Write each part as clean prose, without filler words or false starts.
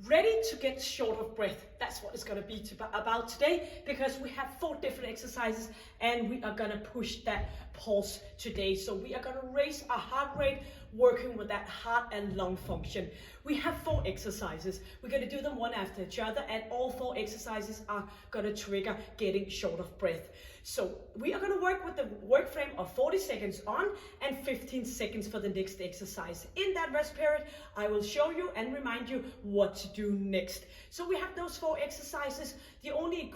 Ready to get short of breath. That's what it's going to be about today, because we have 4 different exercises and we are going to push that pulse today. So we are going to raise our heart rate, working with that heart and lung function. We have 4 exercises. We're going to do them one after each other, and all 4 exercises are going to trigger getting short of breath. So we are going to work with the work frame of 40 seconds on and 15 seconds for the next exercise. In that rest period, I will show you and remind you what to do next. So we have those 4 exercises. The only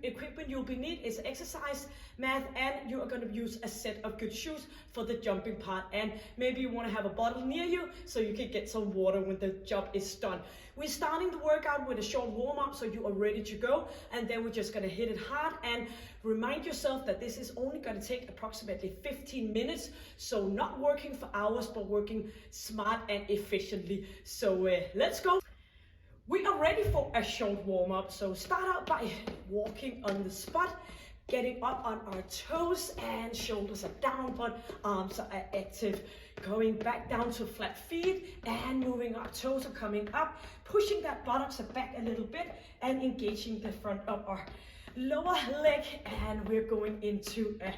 equipment you'll be need is exercise mat, and you are going to use a set of good shoes for the jumping part. And maybe you want to have a bottle near you so you can get some water when the job is done. We're starting the workout with a short warm-up so you are ready to go, and then we're just going to hit it hard. And remind yourself that this is only going to take approximately 15 minutes, so not working for hours but working smart and efficiently. So let's go. We are ready for a short warm-up, so start out by walking on the spot, getting up on our toes, and shoulders are down but arms are active. Going back down to flat feet and moving our toes are coming up, pushing that buttocks back a little bit and engaging the front of our lower leg. And we're going into a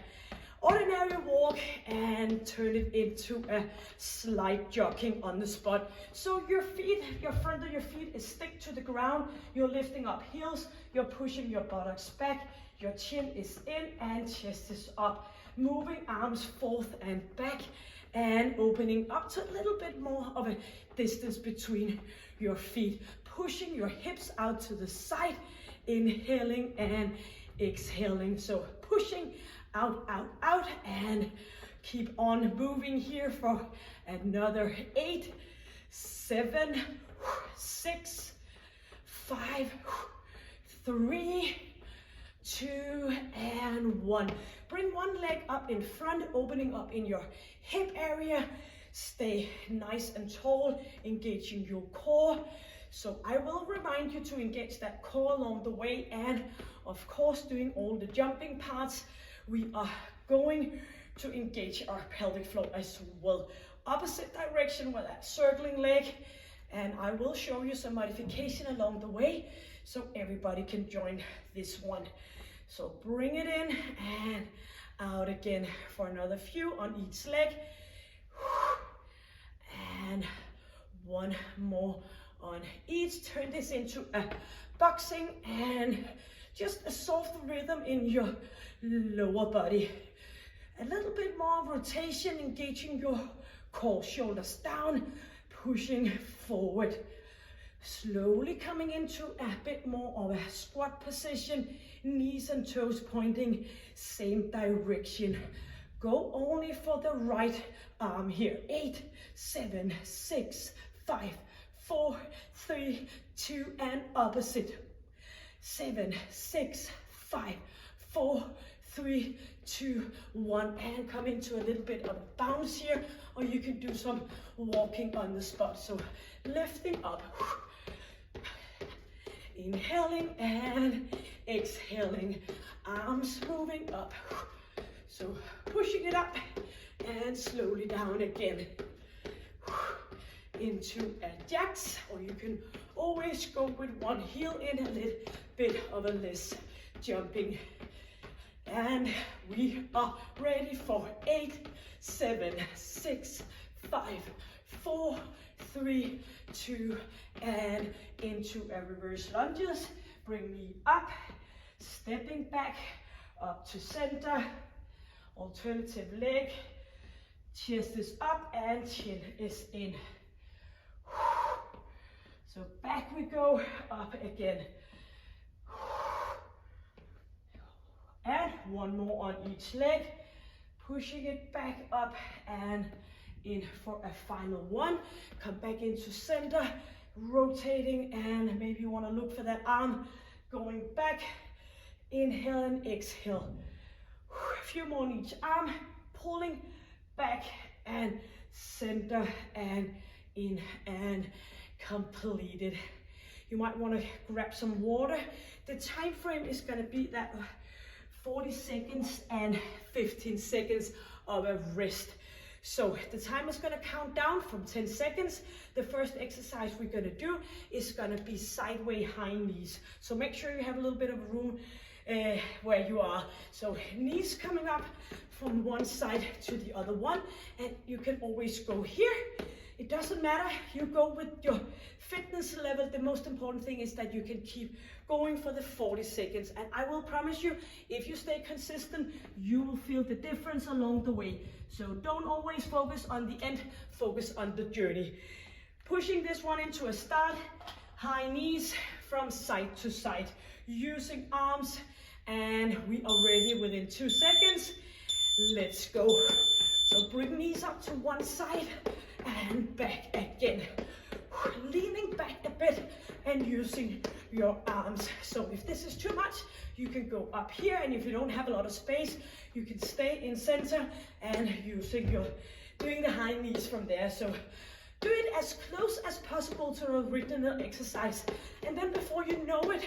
ordinary walk and turn it into a slight jogging on the spot. So your feet, your front of your feet is stick to the ground. You're lifting up heels, you're pushing your buttocks back, your chin is in and chest is up. Moving arms forth and back and opening up to a little bit more of a distance between your feet. Pushing your hips out to the side, inhaling and exhaling. So pushing out, out, out, and keep on moving here for another 8, 7, 6, 5, 3, 2, and 1. Bring one leg up in front, opening up in your hip area. Stay nice and tall, engaging your core. So I will remind you to engage that core along the way, and of course doing all the jumping parts, we are going to engage our pelvic floor as well. Opposite direction with that circling leg, and I will show you some modification along the way so everybody can join this one. So bring it in and out again for another few on each leg. And one more on each. Turn this into a boxing and just a soft rhythm in your lower body. A little bit more rotation, engaging your core, shoulders down, pushing forward. Slowly coming into a bit more of a squat position, knees and toes pointing same direction. Go only for the right arm here. 8, 7, 6, 5, 4, 3, 2, and opposite. 7, 6, 5, 4, 3, 2, 1, and come into a little bit of a bounce here, or you can do some walking on the spot. So lifting up, inhaling and exhaling, arms moving up. So pushing it up and slowly down again into a jacks, or you can always go with one heel in, a little bit of a less jumping. And we are ready for 8, 7, 6, 5, 4, 3, 2, and into a reverse lunges. Bring knee up, stepping back up to center, alternative leg, chest is up and chin is in. So back we go, up again. And one more on each leg, pushing it back up and in for a final one. Come back into center, rotating, and maybe you want to look for that arm going back. Inhale and exhale. A few more on each arm, pulling back and center and in and completed. You might want to grab some water. The time frame is going to be that 40 seconds and 15 seconds of a rest. So the timer is gonna count down from 10 seconds. The first exercise we're gonna do is gonna be sideways high knees. So make sure you have a little bit of room where you are. So knees coming up from one side to the other one, and you can always go here. It doesn't matter, you go with your fitness level. The most important thing is that you can keep going for the 40 seconds. And I will promise you, if you stay consistent, you will feel the difference along the way. So don't always focus on the end, focus on the journey. Pushing this one into a start, high knees from side to side, using arms, and we are ready within 2 seconds. Let's go. So bring knees up to one side and back again. Leaning back a bit and using your arms. So if this is too much, you can go up here, and if you don't have a lot of space, you can stay in center and doing the high knees from there. So do it as close as possible to the original exercise, and then before you know it,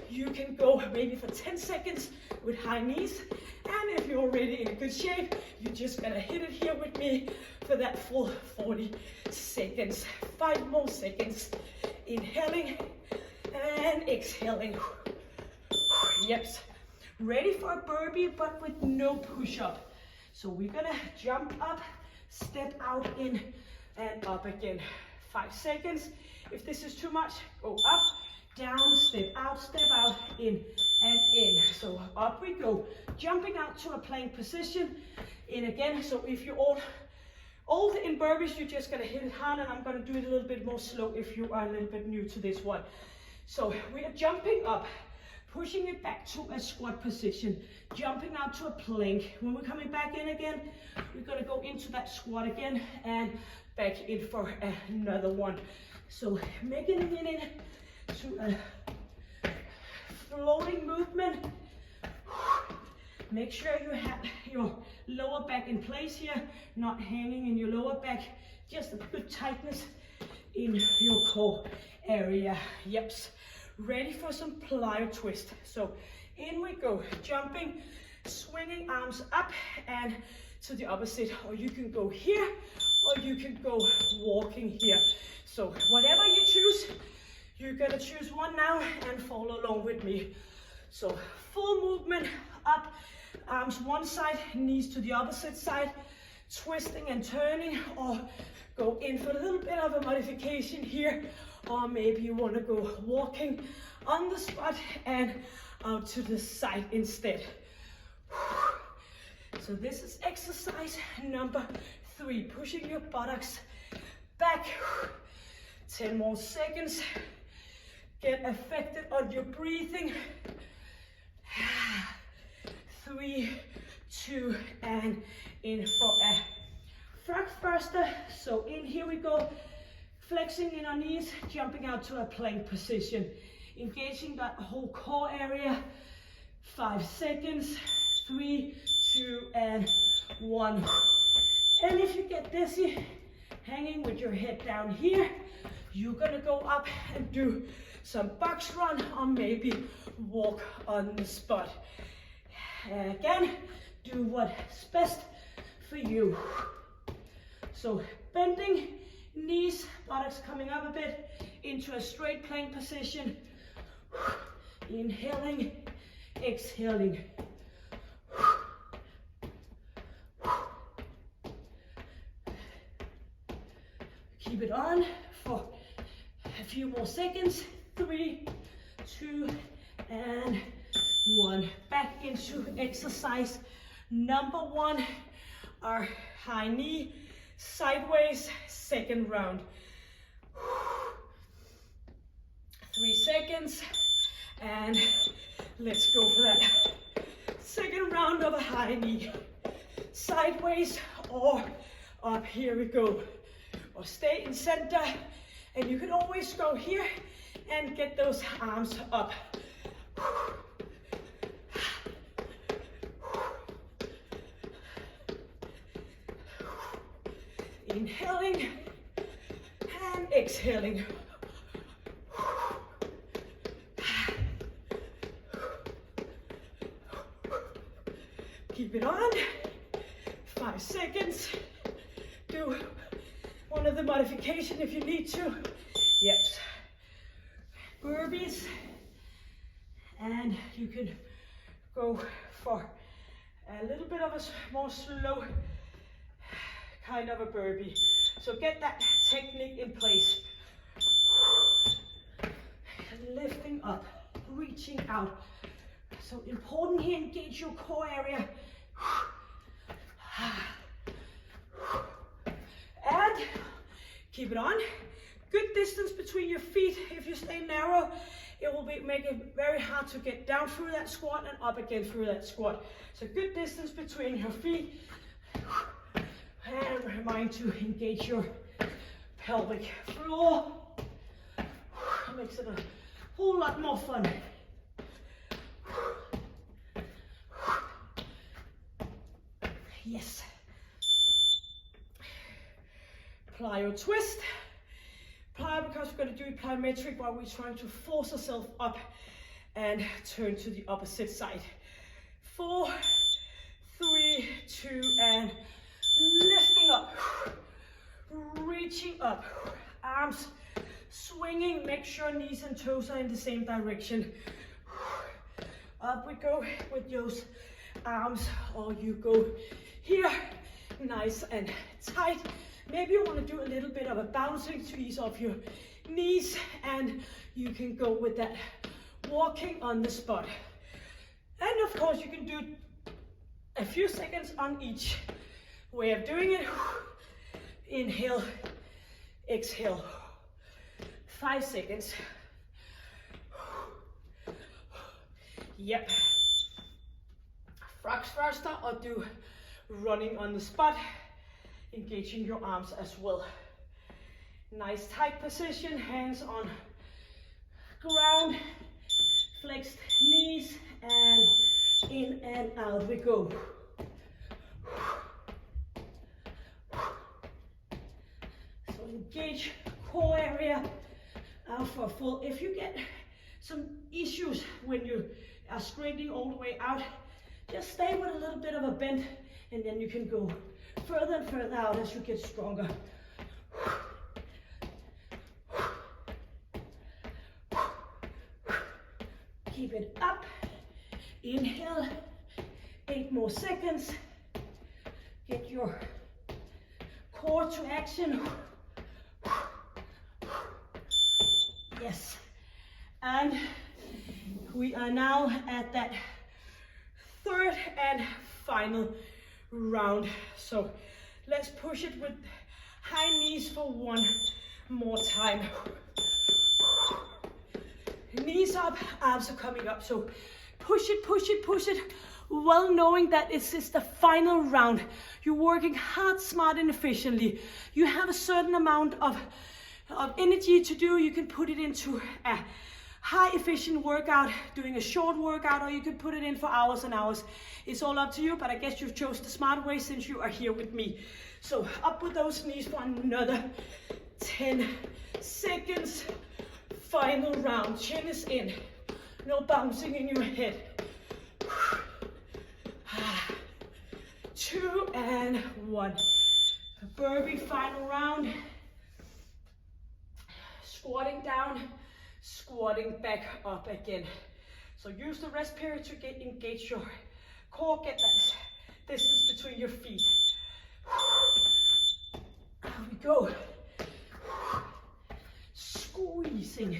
you can go maybe for 10 seconds with high knees. And if you're already in a good shape, you're just gonna hit it here with me for that full 40 seconds. 5 more seconds. Inhaling and exhaling. Yep. Ready for a burpee, but with no push-up. So we're gonna jump up, step out, in and up again. 5 seconds. If this is too much, go up, down, step out, in and in. So up we go. Jumping out to a plank position, in again. So if you're old in burpees, you're just gonna hit it hard, and I'm gonna do it a little bit more slow if you are a little bit new to this one. So we are jumping up, pushing it back to a squat position, jumping out to a plank. When we're coming back in again, we're gonna go into that squat again and back in for another one. So making it into a floating movement. Make sure you have your lower back in place here, not hanging in your lower back, just a good tightness in your core area. Yep. Ready for some plyo twist. So in we go, jumping, swinging arms up and to the opposite, or you can go here, or you can go walking here. So whatever you choose, you're gonna choose one now and follow along with me. So full movement up, arms one side, knees to the opposite side, twisting and turning, or go in for a little bit of a modification here, or maybe you want to go walking on the spot and out to the side instead. So this is exercise number 3, pushing your buttocks back. 10 more seconds. Get affected on your breathing. 3, 2, and in for a frog thruster. So in here we go, flexing in our knees, jumping out to a plank position, engaging that whole core area. 5 seconds. 3, 2, and 1. And if you get dizzy, hanging with your head down here, you're gonna go up and do some box run, or maybe walk on the spot. Again, do what's best for you. So bending knees, buttocks coming up a bit into a straight plank position. Inhaling, exhaling. Keep it on for a few more seconds. 3, 2, and 1. Back into exercise number 1, our high knee, sideways, second round. 3 seconds, and let's go for that second round of a high knee. Sideways or up, here we go. Or stay in center, and you can always go here and get those arms up. Inhaling and exhaling. Keep it on. 5 seconds. do one of the modification if you need to. Yep. Burpees. And you can go for a little bit of a more slow kind of a burpee. So get that technique in place. Lifting up, reaching out. So important here, engage your core area. And keep it on. Good distance between your feet. If you stay narrow, it will make it very hard to get down through that squat and up again through that squat. So good distance between your feet. And remind to engage your pelvic floor. Makes it a whole lot more fun. Yes. Plyo twist. Plyo because we're going to do plyometric while we're trying to force ourselves up and turn to the opposite side. 4, 3, 2, and lifting up. Reaching up. Arms swinging. Make sure knees and toes are in the same direction. Up we go with those arms, or you go here, nice and tight. Maybe you want to do a little bit of a bouncing to ease off your knees, and you can go with that walking on the spot. And of course you can do a few seconds on each way of doing it. Inhale, exhale. 5 seconds. Yep. Frogs faster, or do running on the spot, engaging your arms as well. Nice tight position, hands on ground, flexed knees, and in and out we go. So engage core area out for a full. If you get some issues when you are straightening all the way out, just stay with a little bit of a bend, and then you can go further and further out as you get stronger. Keep it up. Inhale. 8 more seconds. Get your core to action. Yes. And we are now at that third and final round. So let's push it with high knees for one more time. Knees up, arms are coming up. So push it, push it, push it. Well knowing that it's just the final round. You're working hard, smart, and efficiently. You have a certain amount of energy to do. You can put it into a high efficient workout, doing a short workout, or you can put it in for hours and hours. It's all up to you, but I guess you've chose the smart way since you are here with me. So up with those knees for another 10 seconds. Final round. Chin is in. No bouncing in your head. 2 and 1. Burpee final round. Squatting down, squatting back up again. So use the rest period to engage your core, get that distance between your feet. There we go. Squeezing.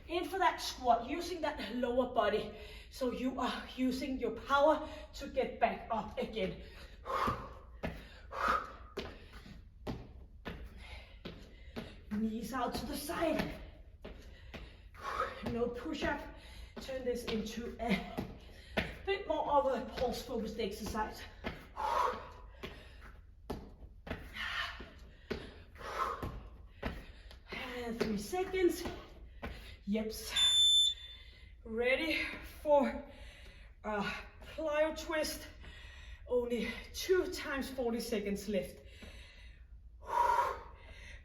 In for that squat, using that lower body. So you are using your power to get back up again. Knees out to the side. No push-up. Turn this into a bit more of a pulse-focused exercise. And 3 seconds. Yep. Ready for a plyo twist. Only 2 times 40 seconds left.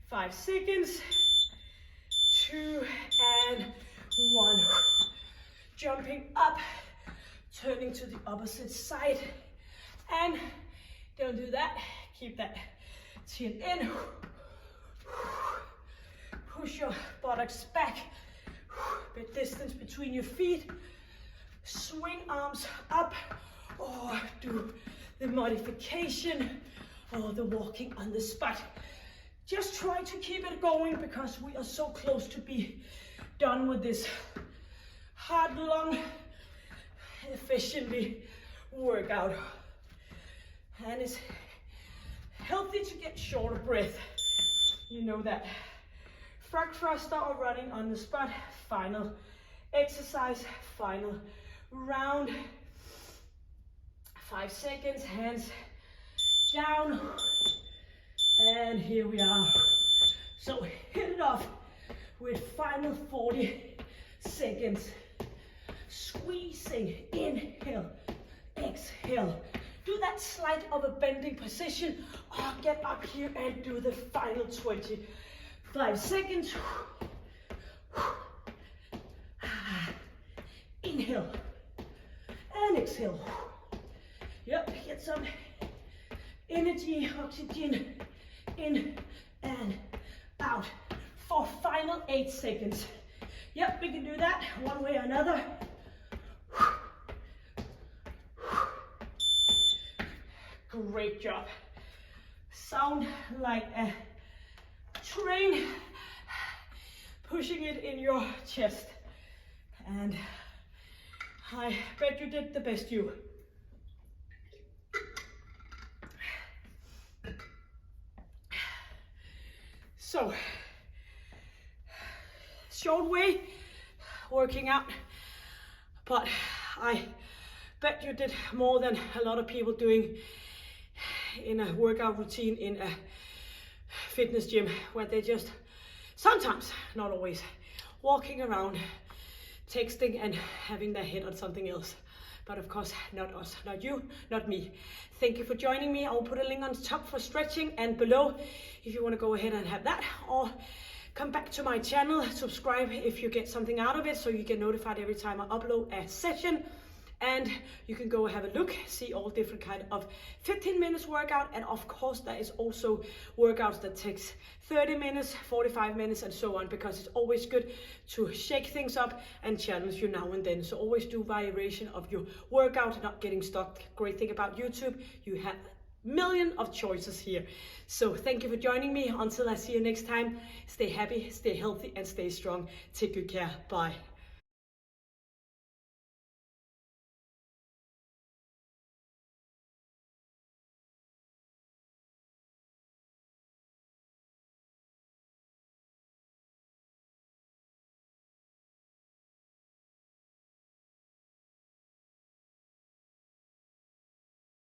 5 seconds. 2 and 1. Jumping up, turning to the opposite side. And don't do that. Keep that chin in. Push your buttocks back. Bit distance between your feet. Swing arms up, or do the modification or the walking on the spot. Just try to keep it going because we are so close to be done with this hard, long, efficiently workout. And it's healthy to get shorter breath. You know that. Frog thruster or running on the spot. Final exercise, final round. 5 seconds, hands down. And here we are. So hit it off with final 40 seconds. Squeezing, inhale, exhale. Do that slight of a bending position, or get up here and do the final 25 seconds. Inhale and exhale. Yep, get some energy, oxygen in and out for final 8 seconds. Yep, we can do that one way or another. Great job. Sound like a train pushing it in your chest. And I bet you did the best you. So, short way working out, but I bet you did more than a lot of people doing in a workout routine in a fitness gym, where they just sometimes, not always, walking around, texting and having their head on something else. But of course, not us, not you, not me. Thank you for joining me. I'll put a link on top for stretching and below if you want to go ahead and have that, or come back to my channel, subscribe if you get something out of it, so you get notified every time I upload a session. And you can go have a look, see all different kind of 15 minutes workout. And of course, there is also workouts that takes 30 minutes, 45 minutes, and so on, because it's always good to shake things up and challenge you now and then. So always do variation of your workout, not getting stuck. Great thing about YouTube, you have a million of choices here. So thank you for joining me. Until I see you next time, stay happy, stay healthy, and stay strong. Take good care. Bye.